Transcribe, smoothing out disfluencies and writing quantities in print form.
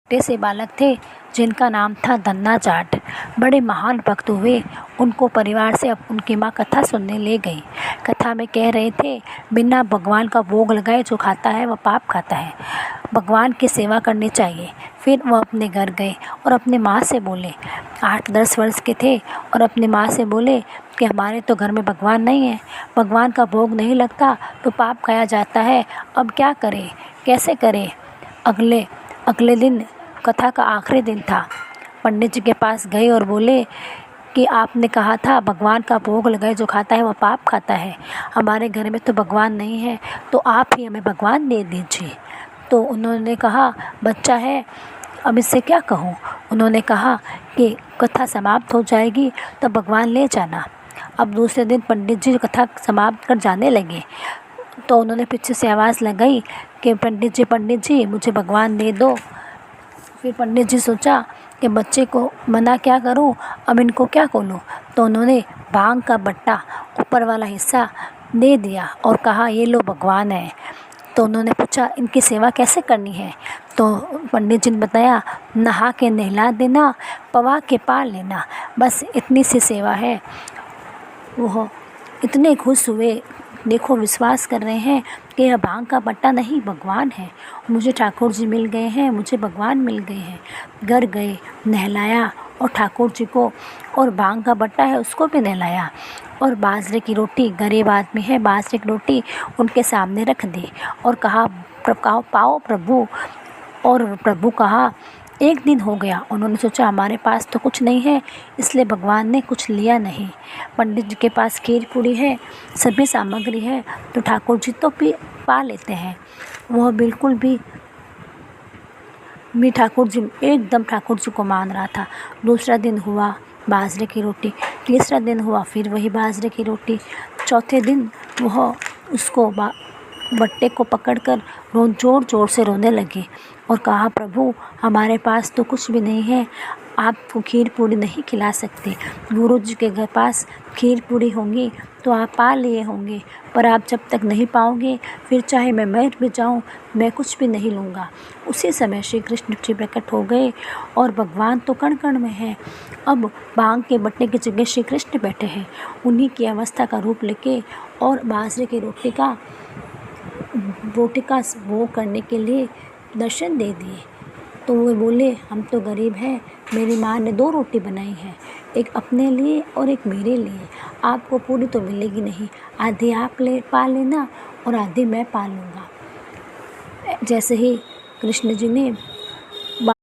छोटे से बालक थे जिनका नाम था धन्ना जाट। बड़े महान भक्त हुए। उनको परिवार से अब उनकी माँ कथा सुनने ले गई। कथा में कह रहे थे, बिना भगवान का भोग लगाए जो खाता है वह पाप खाता है, भगवान की सेवा करनी चाहिए। फिर वह अपने घर गए और अपनी माँ से बोले, 8-10 वर्ष के थे, और अपनी माँ से बोले कि हमारे तो घर में भगवान नहीं है, भगवान का भोग नहीं लगता तो पाप खाया जाता है, अब क्या करें, कैसे करें। अगले दिन कथा का आखिरी दिन था। पंडित जी के पास गए और बोले कि आपने कहा था भगवान का भोग लगाए जो खाता है वह पाप खाता है, हमारे घर में तो भगवान नहीं है, तो आप ही हमें भगवान दे दीजिए। तो उन्होंने कहा, बच्चा है, अब इससे क्या कहूँ। उन्होंने कहा कि कथा समाप्त हो जाएगी तो भगवान ले जाना। अब दूसरे दिन पंडित जी कथा समाप्त कर जाने लगे तो उन्होंने पीछे से आवाज़ लगाई कि पंडित जी मुझे भगवान दे दो। फिर पंडित जी सोचा कि बच्चे को मना क्या करूं, अब इनको क्या खोलूं। तो उन्होंने भांग का बट्टा ऊपर वाला हिस्सा दे दिया और कहा, ये लो भगवान है। तो उन्होंने पूछा, इनकी सेवा कैसे करनी है। तो पंडित जी ने बताया, नहा के नहला देना, पवा के पाल लेना, बस इतनी सी सेवा है। वो इतने खुश हुए, देखो विश्वास कर रहे हैं कि यह भांग का बट्टा नहीं भगवान है, मुझे ठाकुर जी मिल गए हैं, मुझे भगवान मिल गए हैं। घर गए, नहलाया और ठाकुर जी को, और भांग का बट्टा है उसको भी नहलाया, और बाजरे की रोटी, गरीब आदमी है, बाजरे की रोटी उनके सामने रख दी और कहा, पाओ प्रभु। और प्रभु कहा, एक दिन हो गया। उन्होंने सोचा हमारे पास तो कुछ नहीं है, इसलिए भगवान ने कुछ लिया नहीं। पंडित जी के पास खीर पूरी है, सभी सामग्री है, तो ठाकुर जी तो पा लेते हैं। वह बिल्कुल भी ठाकुर जी एकदम ठाकुर जी को मान रहा था। दूसरा दिन हुआ बाजरे की रोटी, तीसरा दिन हुआ फिर वही बाजरे की रोटी, चौथे दिन वह उसको बट्टे को पकड़कर ज़ोर ज़ोर से रोने लगे और कहा, प्रभु हमारे पास तो कुछ भी नहीं है, आपको खीर पूरी नहीं खिला सकते। गुरु जी के घर पास खीर पूरी होंगी तो आप पा लिए होंगे, पर आप जब तक नहीं पाओगे फिर चाहे मैं मर भी जाऊँ, मैं कुछ भी नहीं लूँगा। उसी समय श्री कृष्ण जी प्रकट हो गए और भगवान तो कण कण में है। अब भांग के बट्टे की जगह श्री कृष्ण बैठे हैं, उन्हीं की अवस्था का रूप लेके, और बाजरे की रोटी का वो करने के लिए दर्शन दे दिए। तो वो बोले, हम तो गरीब हैं, मेरी माँ ने 2 रोटी बनाई है, एक अपने लिए और एक मेरे लिए, आपको पूरी तो मिलेगी नहीं, आधी आप पा लेना और आधी मैं पा लूँगा। जैसे ही कृष्ण जी ने